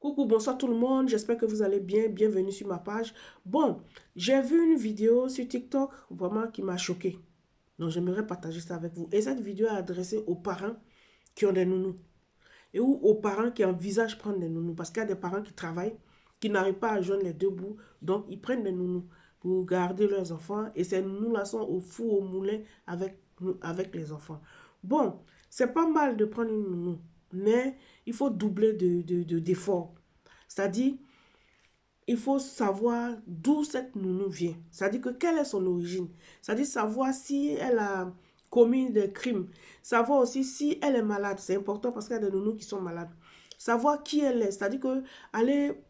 Coucou, bonsoir tout le monde, j'espère que vous allez bien, bienvenue sur ma page. Bon, j'ai vu une vidéo sur TikTok vraiment qui m'a choquée. Donc j'aimerais partager ça avec vous. Et cette vidéo est adressée aux parents qui ont des nounous. Et ou aux parents qui envisagent prendre des nounous. Parce qu'il y a des parents qui travaillent, qui n'arrivent pas à joindre les deux bouts. Donc ils prennent des nounous pour garder leurs enfants. Et ces nounous-là sont au four, au moulin avec les enfants. Bon, c'est pas mal de prendre une nounou. Mais il faut doubler d'efforts. C'est-à-dire, il faut savoir d'où cette nounou vient. C'est-à-dire que quelle est son origine. C'est-à-dire savoir si elle a commis des crimes. Savoir aussi si elle est malade. C'est important parce qu'il y a des nounous qui sont malades. Savoir qui elle est. C'est-à-dire que aller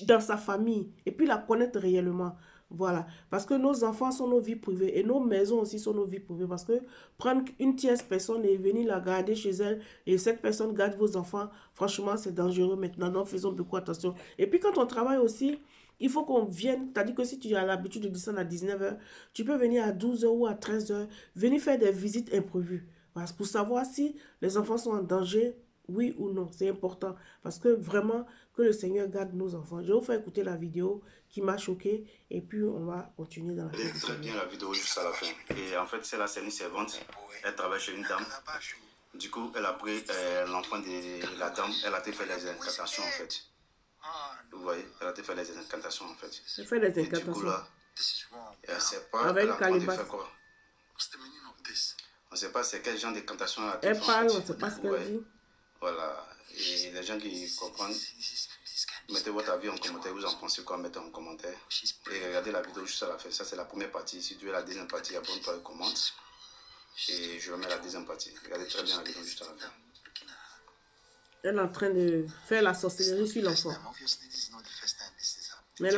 dans sa famille et puis la connaître réellement. Voilà. Parce que nos enfants sont nos vies privées et nos maisons aussi sont nos vies privées. Parce que prendre une tierce personne et venir la garder chez elle et cette personne garde vos enfants, franchement, c'est dangereux maintenant. Donc, faisons beaucoup attention. Et puis, quand on travaille aussi, il faut qu'on vienne. C'est-à-dire que si tu as l'habitude de descendre à 19h, tu peux venir à 12h ou à 13h, venir faire des visites imprévues. Parce pour savoir si les enfants sont en danger, oui ou non. C'est important. Parce que vraiment, que le Seigneur garde nos enfants. Je vais vous faire écouter la vidéo qui m'a choqué et puis on va continuer dans la vidéo. Très bien la vidéo juste à la fin. Et en fait, c'est une servante. Elle travaille chez une dame. Du coup, elle a pris l'enfant de la dame. Elle a été fait les incantations en fait. Vous voyez, elle a été fait les incantations en fait. Elle fait les Et incantations. du coup là, elle ne sait pas avec elle est en train de faire quoi. On ne sait pas c'est quel genre d'incantation elle a été Elle fait. parle, on ne sait pas ce qu'elle dit. Voilà. Et les gens qui comprennent, mettez votre avis en commentaire, vous en pensez quoi, mettez en commentaire. Et regardez la vidéo juste à la fin. Ça, c'est la première partie. Si tu veux la deuxième partie, abonne-toi et commente. Et je remets la deuxième partie. Regardez très bien la vidéo juste à la fin. Elle est en train de faire la sorcellerie sur l'enfant. Mais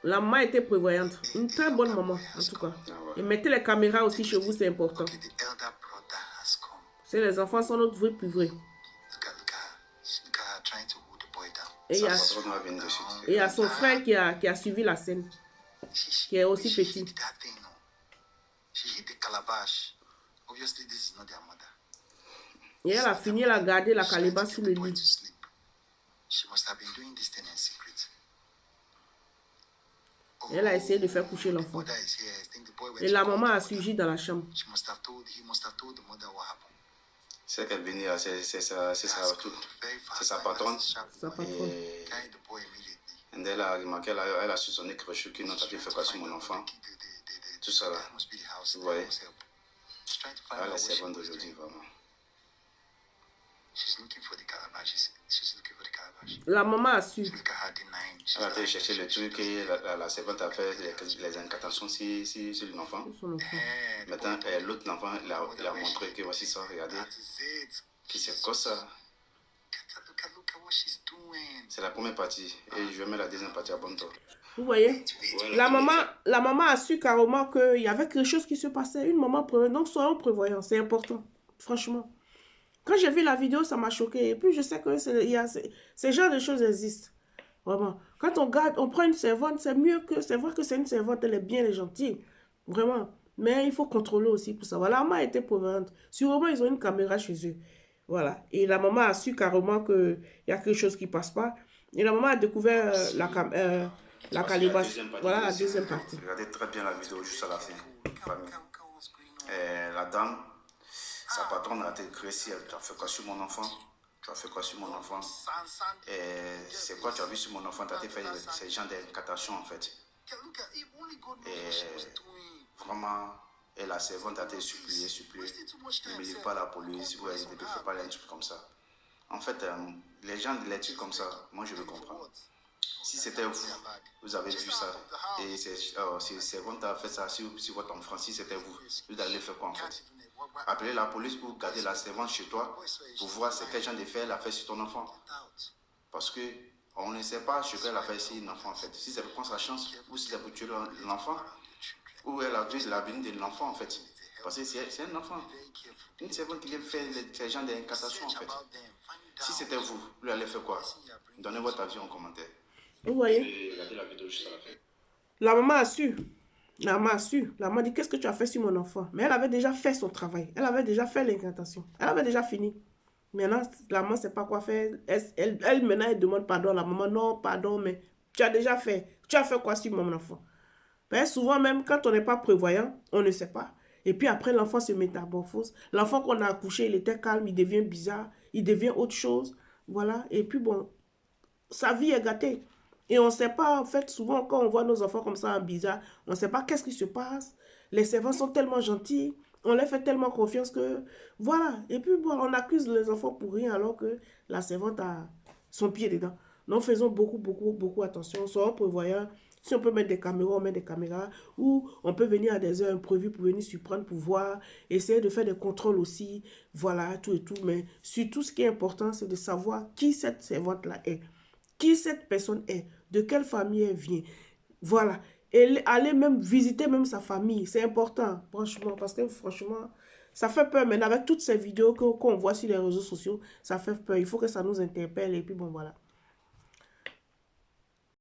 la maman était prévoyante. Une très bonne maman, en tout cas. Et mettez les caméras aussi chez vous, c'est important. C'est les enfants sont notre vie privée. Et il y a son frère qui a suivi la scène, qui est aussi petit. Et elle a fini, elle a gardé la calebasse sous le lit. Et elle a essayé de faire coucher l'enfant. Et la maman a suivi dans la chambre. C'est qu'elle venait, c'est sa patronne. Et elle a remarqué, elle a soupçonné que je qui n'a pas fait quoi sur mon enfant. Tout ça là. Vous voyez? Elle est servante d'aujourd'hui, vraiment. La maman a su. Elle a été chercher le truc et la servante a fait les incantations sur l'enfant. Maintenant, l'autre enfant, il a montré que voici ça, regardez. Que c'est quoi ça? C'est la première partie. Et je vais mettre la deuxième partie à bon temps. Vous voyez? La maman a su carrément qu'il y avait quelque chose qui se passait. Une maman prévoyante. Donc, soyons prévoyants. C'est important. Franchement. Quand j'ai vu la vidéo, ça m'a choqué. Et puis, je sais que ces genres de choses existent. Vraiment. Quand on prend une servante, c'est mieux que... C'est vrai que c'est une servante, elle est bien, elle est gentille. Vraiment. Mais il faut contrôler aussi pour savoir. La maman était prévoyante. Sûrement, ils ont une caméra chez eux. Voilà. Et la maman a su carrément qu'il y a quelque chose qui ne passe pas. Et la maman a découvert la calebasse. Voilà la deuxième partie. Regardez très bien la vidéo juste à la fin. La dame, sa patronne a été agressée. Tu as fait quoi sur mon enfant? Tu as fait quoi sur mon enfant? C'est quoi tu as vu sur mon enfant? Tu as fait ces gens d'incantation en fait. Et vraiment, et la servante a été suppliée. Ne me dites pas la police, vous ne faites pas les trucs comme ça. En fait, les gens les trucs comme ça, moi je veux comprendre. Si c'était vous, vous avez vu ça, et si servante a fait ça sur votre enfant, si c'était vous, vous allez faire quoi en fait? Appeler la police pour garder la servante chez toi, pour voir c'est quel genre de fait elle a fait sur ton enfant. Parce que on ne sait pas ce qu'elle a fait sur un enfant en fait. Si c'est pour prendre sa chance, ou si c'est pour tuer l'enfant, ou elle a vu l'avenir de l'enfant en fait. Parce que c'est un enfant. Une servante qui vient faire ces genres d'incantations en fait. Si c'était vous, vous allez faire quoi? Donnez votre avis en commentaire. Vous voyez? Regardez la vidéo juste à la fin. La maman a su. La maman a su. La maman dit, qu'est-ce que tu as fait sur mon enfant? Mais elle avait déjà fait son travail. Elle avait déjà fait l'incantation. Elle avait déjà fini. Maintenant, la maman ne sait pas quoi faire. Elle, maintenant, elle demande pardon à la maman. Non, pardon, mais tu as déjà fait. Tu as fait quoi sur mon enfant? Ben, souvent, même quand on n'est pas prévoyant, on ne sait pas. Et puis après, l'enfant se métamorphose. L'enfant qu'on a accouché, il était calme, il devient bizarre, il devient autre chose. Voilà. Et puis bon, sa vie est gâtée. Et on ne sait pas, en fait, souvent quand on voit nos enfants comme ça en bizarre, on ne sait pas qu'est-ce qui se passe. Les servants sont tellement gentils, on leur fait tellement confiance que, voilà. Et puis, bon, on accuse les enfants pour rien alors que la servante a son pied dedans. Nous faisons beaucoup, beaucoup, beaucoup attention. Soyons prévoyants. Si on peut mettre des caméras, on met des caméras. Ou on peut venir à des heures imprévues pour venir surprendre, pour voir. Essayer de faire des contrôles aussi. Voilà, tout et tout. Mais surtout, ce qui est important, c'est de savoir qui cette servante-là est. Qui cette personne est. De quelle famille elle vient. Voilà. Et aller même visiter même sa famille. C'est important, franchement. Parce que franchement, ça fait peur. Maintenant, avec toutes ces vidéos qu'on voit sur les réseaux sociaux, ça fait peur. Il faut que ça nous interpelle. Et puis bon, voilà.